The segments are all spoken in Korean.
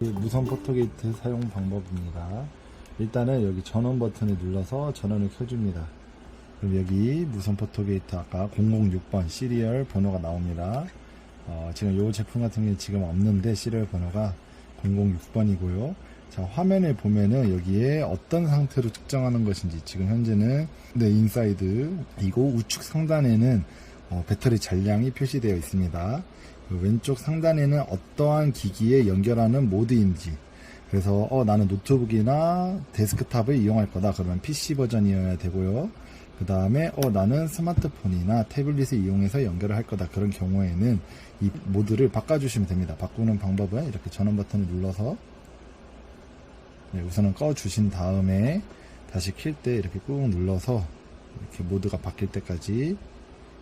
무선 포토게이트 사용 방법입니다. 일단은 여기 전원 버튼을 눌러서 전원을 켜줍니다. 그럼 여기 무선 포토게이트 아까 006번 시리얼 번호가 나옵니다. 지금 이 제품 같은 경우는 지금 없는데 시리얼 번호가 006번이고요. 자, 화면에 보면은 여기에 어떤 상태로 측정하는 것인지 지금 현재는 인사이드 이고 우측 상단에는 배터리 잔량이 표시되어 있습니다. 왼쪽 상단에는 어떠한 기기에 연결하는 모드인지, 그래서 나는 노트북이나 데스크탑을 이용할 거다 그러면 PC 버전이어야 되고요. 그 다음에 나는 스마트폰이나 태블릿을 이용해서 연결을 할 거다 그런 경우에는 이 모드를 바꿔주시면 됩니다. 바꾸는 방법은 이렇게 전원 버튼을 눌러서 우선은 꺼 주신 다음에 다시 킬 때 이렇게 꾹 눌러서 이렇게 모드가 바뀔 때까지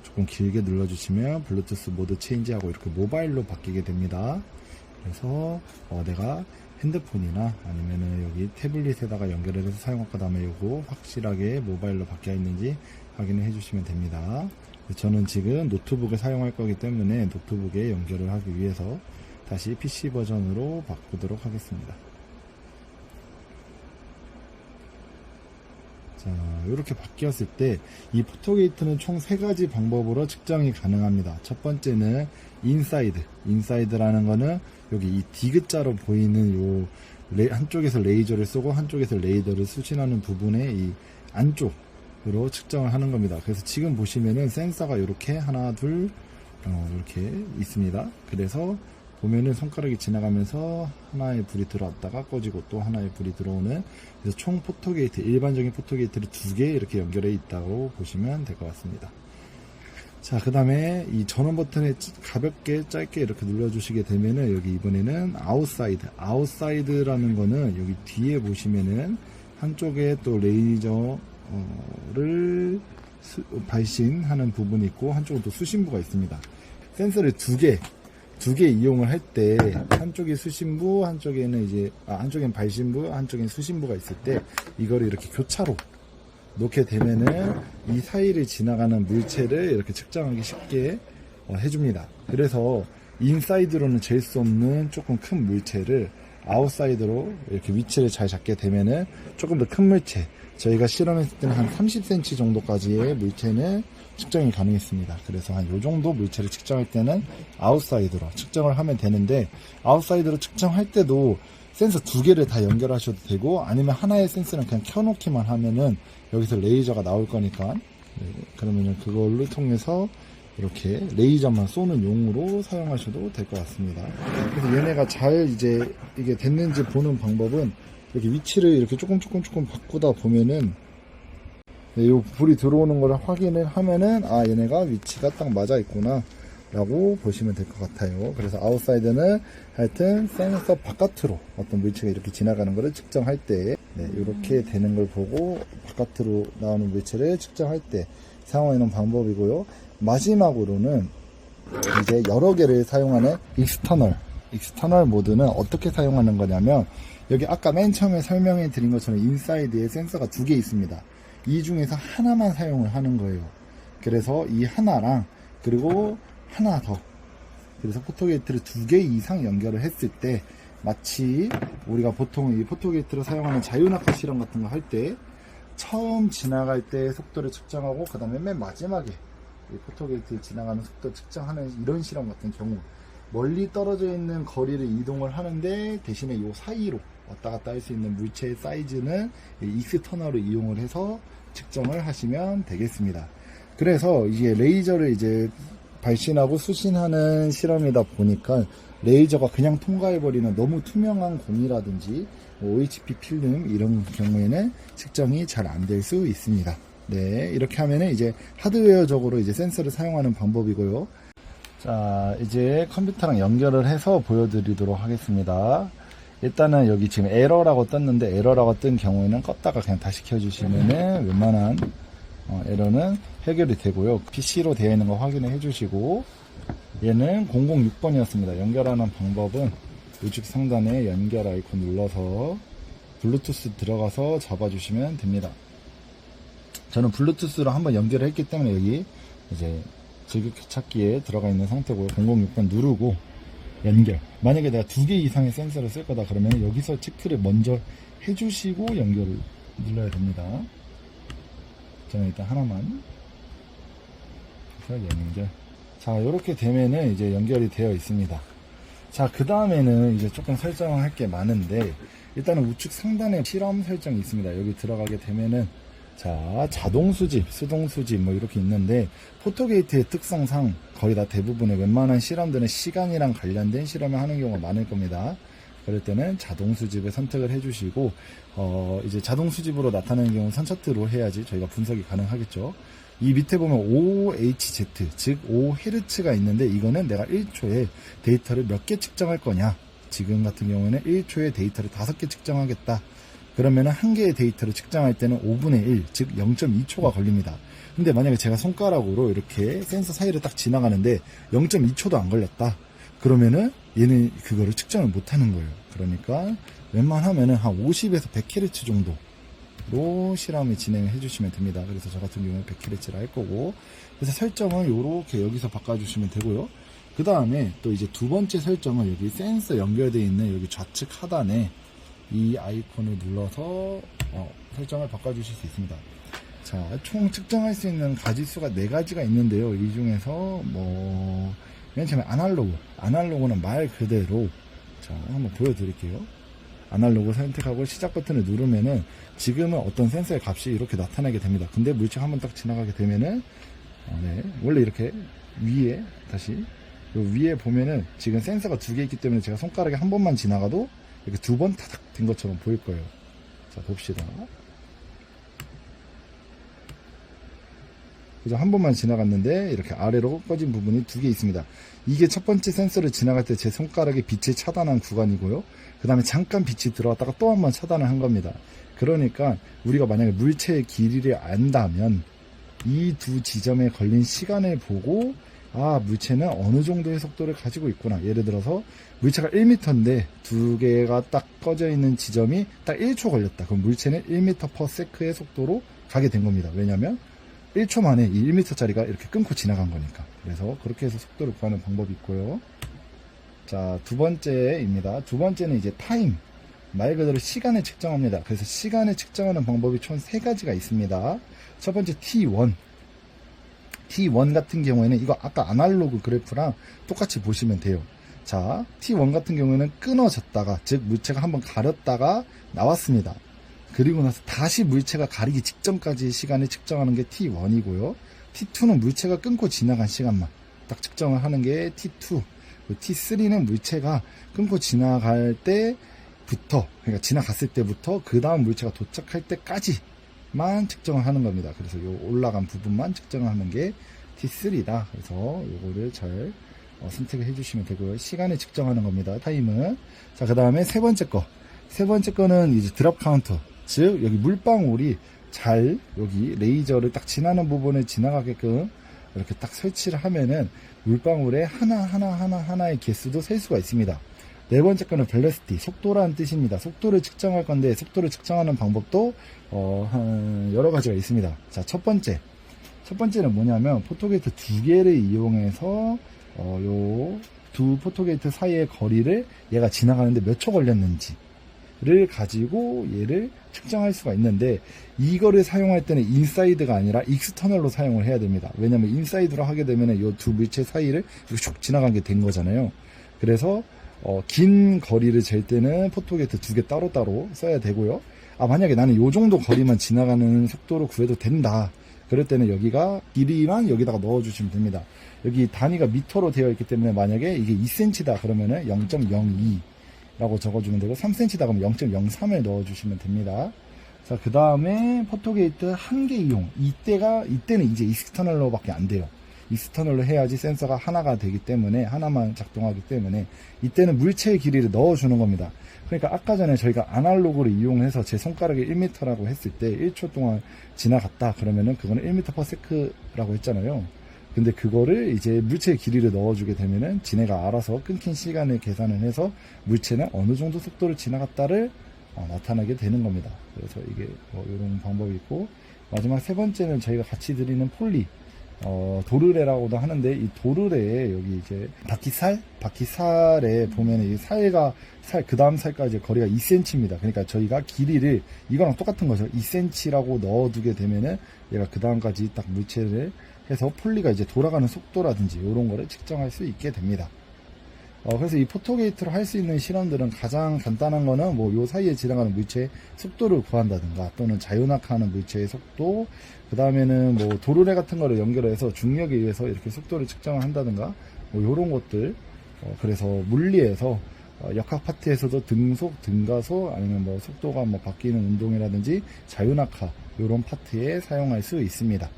조금 길게 눌러주시면 블루투스 모드 체인지하고 이렇게 모바일로 바뀌게 됩니다. 그래서 내가 핸드폰이나 아니면은 여기 태블릿에다가 연결을 해서 사용할 거 다음에 요거 확실하게 모바일로 바뀌어 있는지 확인을 해주시면 됩니다. 저는 지금 노트북을 사용할 거기 때문에 노트북에 연결을 하기 위해서 다시 PC 버전으로 바꾸도록 하겠습니다. 자, 이렇게 바뀌었을 때 이 포토게이트는 총 3가지 방법으로 측정이 가능합니다. 첫 번째는 인사이드라는 거는 여기 이 디귿자로 보이는 요 한쪽에서 레이저를 쏘고 한쪽에서 레이더를 수신하는 부분의 이 안쪽으로 측정을 하는 겁니다. 그래서 지금 보시면은 센서가 이렇게 하나 둘 이렇게 있습니다. 그래서 보면은 손가락이 지나가면서 하나의 불이 들어왔다가 꺼지고 또 하나의 불이 들어오는, 그래서 총 포토게이트, 일반적인 포토게이트를 2개 이렇게 연결해 있다고 보시면 될 것 같습니다. 자, 그 다음에 이 전원 버튼에 가볍게 짧게 이렇게 눌러주시게 되면은 여기 이번에는 아웃사이드라는 거는 여기 뒤에 보시면은 한쪽에 또 레이저를 발신하는 부분이 있고 한쪽은 또 수신부가 있습니다. 센서를 두 개 이용을 할 때 한쪽이 수신부, 한쪽엔 발신부, 한쪽엔 수신부가 있을 때 이거를 이렇게 교차로 놓게 되면은 이 사이를 지나가는 물체를 이렇게 측정하기 쉽게 해줍니다. 그래서 인사이드로는 잴 수 없는 조금 큰 물체를 아웃사이드로 이렇게 위치를 잘 잡게 되면은 조금 더 큰 물체, 저희가 실험했을 때는 한 30cm 정도까지의 물체는 측정이 가능했습니다. 그래서 한 요 정도 물체를 측정할 때는 아웃사이드로 측정을 하면 되는데, 아웃사이드로 측정할 때도 센서 2개를 다 연결하셔도 되고 아니면 하나의 센서는 그냥 켜놓기만 하면은 여기서 레이저가 나올 거니까 그러면은 그걸로 통해서 이렇게 레이저만 쏘는 용으로 사용하셔도 될 것 같습니다. 그래서 얘네가 잘 이게 됐는지 보는 방법은 이렇게 위치를 이렇게 조금 바꾸다 보면은 요 불이 들어오는 걸 확인을 하면은 얘네가 위치가 딱 맞아 있구나 라고 보시면 될 것 같아요. 그래서 아웃사이드는 하여튼 센서 바깥으로 어떤 물체가 이렇게 지나가는 것을 측정할 때 이렇게 되는 걸 보고 바깥으로 나오는 물체를 측정할 때 사용하는 방법이고요. 마지막으로는 이제 여러 개를 사용하는 익스터널 모드는 어떻게 사용하는 거냐면, 여기 아까 맨 처음에 설명해 드린 것처럼 인사이드에 센서가 2개 있습니다. 이 중에서 하나만 사용을 하는 거예요. 그래서 이 하나랑 그리고 하나 더, 그래서 포토게이트를 2개 이상 연결을 했을 때 마치 우리가 보통 이 포토게이트를 사용하는 자유낙하 실험 같은 거 할 때 처음 지나갈 때 속도를 측정하고 그 다음에 맨 마지막에 이 포토게이트에 지나가는 속도 측정하는 이런 실험 같은 경우, 멀리 떨어져 있는 거리를 이동을 하는데 대신에 이 사이로 왔다 갔다 할 수 있는 물체의 사이즈는 익스터널을 이용을 해서 측정을 하시면 되겠습니다. 그래서 이게 레이저를 발신하고 수신하는 실험이다 보니까 레이저가 그냥 통과해버리는 너무 투명한 공이라든지 OHP 필름 이런 경우에는 측정이 잘 안 될 수 있습니다. 네, 이렇게 하면은 하드웨어적으로 센서를 사용하는 방법이고요. 자, 이제 컴퓨터랑 연결을 해서 보여드리도록 하겠습니다. 일단은 여기 지금 에러라고 떴는데, 에러라고 뜬 경우에는 껐다가 그냥 다시 켜주시면은 웬만한 에러는 해결이 되고요. PC로 되어 있는 거 확인을 해주시고, 얘는 006번이었습니다. 연결하는 방법은 우측 상단에 연결 아이콘 눌러서 블루투스 들어가서 잡아주시면 됩니다. 저는 블루투스로 한번 연결을 했기 때문에 여기 즐겨 찾기에 들어가 있는 상태고요. 006번 누르고 연결. 만약에 내가 2개 이상의 센서를 쓸 거다 그러면 여기서 체크를 먼저 해주시고 연결을 눌러야 됩니다. 저는 일단 하나만 해서 연결. 자, 이렇게 되면은 이제 연결이 되어 있습니다. 자, 그 다음에는 이제 조금 설정할 게 많은데, 일단은 우측 상단에 실험 설정이 있습니다. 여기 들어가게 되면은, 자, 자동 수집, 수동 수집 뭐 이렇게 있는데, 포토게이트의 특성상 거의 다 대부분의 웬만한 실험들은 시간이랑 관련된 실험을 하는 경우가 많을 겁니다. 그럴 때는 자동 수집을 선택을 해주시고, 이제 자동 수집으로 나타나는 경우 선차트로 해야지 저희가 분석이 가능하겠죠. 이 밑에 보면 OHZ, 즉 5Hz가 있는데, 이거는 내가 1초에 데이터를 몇 개 측정할 거냐. 지금 같은 경우에는 1초에 데이터를 5개 측정하겠다. 그러면은 한 개의 데이터를 측정할 때는 5분의 1, 즉 0.2초가 걸립니다. 근데 만약에 제가 손가락으로 이렇게 센서 사이를 딱 지나가는데 0.2초도 안 걸렸다. 그러면은 얘는 그거를 측정을 못 하는 거예요. 그러니까 웬만하면은 한 50에서 100Hz 정도로 실험을 진행을 해주시면 됩니다. 그래서 저 같은 경우는 100Hz라 할 거고, 그래서 설정을 이렇게 여기서 바꿔주시면 되고요. 그 다음에 또 이제 두 번째 설정은 여기 센서 연결되어 있는 여기 좌측 하단에 이 아이콘을 눌러서 설정을 바꿔주실 수 있습니다. 자, 총 측정할 수 있는 가지수가 4가지가 있는데요. 이 중에서 맨 처음에 아날로그는 말 그대로, 자, 한번 보여드릴게요. 아날로그 선택하고 시작 버튼을 누르면은 지금은 어떤 센서의 값이 이렇게 나타나게 됩니다. 근데 물체 한번 딱 지나가게 되면은 원래 이렇게 위에 다시 위에 보면은 지금 센서가 2개 있기 때문에 제가 손가락에 한 번만 지나가도 이렇게 2번 타닥 된 것처럼 보일 거예요. 자, 봅시다. 그죠? 한 번만 지나갔는데 이렇게 아래로 꺼진 부분이 2개 있습니다. 이게 첫 번째 센서를 지나갈 때 제 손가락에 빛을 차단한 구간이고요. 그 다음에 잠깐 빛이 들어왔다가 또 한 번 차단을 한 겁니다. 그러니까 우리가 만약에 물체의 길이를 안다면 이 두 지점에 걸린 시간을 보고, 아, 물체는 어느 정도의 속도를 가지고 있구나. 예를 들어서 물체가 1m인데 2개가 딱 꺼져 있는 지점이 딱 1초 걸렸다. 그럼 물체는 1m/s의 속도로 가게 된 겁니다. 왜냐면 1초 만에 이 1m짜리가 이렇게 끊고 지나간 거니까. 그래서 그렇게 해서 속도를 구하는 방법이 있고요. 자, 두 번째입니다. 두 번째는 이제 타임. 말 그대로 시간을 측정합니다. 그래서 시간을 측정하는 방법이 총 3가지가 있습니다. 첫 번째 T1 같은 경우에는 이거 아까 아날로그 그래프랑 똑같이 보시면 돼요. 자, T1 같은 경우에는 끊어졌다가, 즉 물체가 한번 가렸다가 나왔습니다. 그리고 나서 다시 물체가 가리기 직전까지의 시간을 측정하는 게 T1이고요. T2는 물체가 끊고 지나간 시간만 딱 측정을 하는 게 T2. T3는 물체가 끊고 지나갈 때부터, 그러니까 지나갔을 때부터 그 다음 물체가 도착할 때까지만 측정을 하는 겁니다. 그래서 요 올라간 부분만 측정을 하는 게 T3다. 그래서 요거를 잘 선택을 해주시면 되고요. 시간을 측정하는 겁니다. 타임은. 자, 그 다음에 세 번째 거는 이제 드랍 카운터. 즉, 여기 물방울이 잘 여기 레이저를 딱 지나는 부분을 지나가게끔 이렇게 딱 설치를 하면은 물방울의 하나의 개수도 셀 수가 있습니다. 네 번째 거는 벨로시티, 속도라는 뜻입니다. 속도를 측정할 건데, 속도를 측정하는 방법도 여러 가지가 있습니다. 자, 첫 번째는 뭐냐면 포토게이트 2개를 이용해서 요 두 포토게이트 사이의 거리를 얘가 지나가는데 몇 초 걸렸는지를 가지고 얘를 측정할 수가 있는데, 이거를 사용할 때는 인사이드가 아니라 익스터널로 사용을 해야 됩니다. 왜냐면 인사이드로 하게 되면 요 두 물체 사이를 쭉 지나가게 된 거잖아요. 그래서 긴 거리를 잴 때는 포토게이트 2개 따로따로 써야 되고요. 만약에 나는 요 정도 거리만 지나가는 속도로 구해도 된다. 그럴 때는 여기가 길이만 여기다가 넣어주시면 됩니다. 여기 단위가 미터로 되어 있기 때문에 만약에 이게 2cm다 그러면은 0.02라고 적어주면 되고, 3cm다 그러면 0.03을 넣어주시면 됩니다. 자, 그 다음에 포토게이트 한 개 이용. 이때는 이제 익스터널로밖에 안 돼요. 익스터널로 해야지 센서가 하나가 되기 때문에, 하나만 작동하기 때문에 이때는 물체의 길이를 넣어주는 겁니다. 그러니까 아까 전에 저희가 아날로그를 이용해서 제 손가락이 1m라고 했을 때 1초 동안 지나갔다 그러면은 그거는 1m/s라고 했잖아요. 근데 그거를 이제 물체의 길이를 넣어주게 되면은 지네가 알아서 끊긴 시간을 계산을 해서 물체는 어느 정도 속도를 지나갔다를 나타나게 되는 겁니다. 그래서 이게 이런 방법이 있고, 마지막 세 번째는 저희가 같이 드리는 폴리. 도르래라고도 하는데, 이 도르래에 여기 이제 바퀴살에 보면 이 그 다음 살까지 거리가 2cm입니다. 그러니까 저희가 길이를 이거랑 똑같은 거죠. 2cm라고 넣어두게 되면은 얘가 그 다음까지 딱 물체를 해서 폴리가 이제 돌아가는 속도라든지 이런 거를 측정할 수 있게 됩니다. 그래서 이 포토게이트로 할 수 있는 실험들은 가장 간단한 거는 뭐 요 사이에 지나가는 물체의 속도를 구한다든가, 또는 자유낙하하는 물체의 속도, 그 다음에는 뭐 도르래 같은 거를 연결해서 중력에 의해서 이렇게 속도를 측정을 한다든가, 뭐 요런 것들. 그래서 물리에서 역학 파트에서도 등속, 등가속, 아니면 뭐 속도가 뭐 바뀌는 운동이라든지 자유낙하 요런 파트에 사용할 수 있습니다.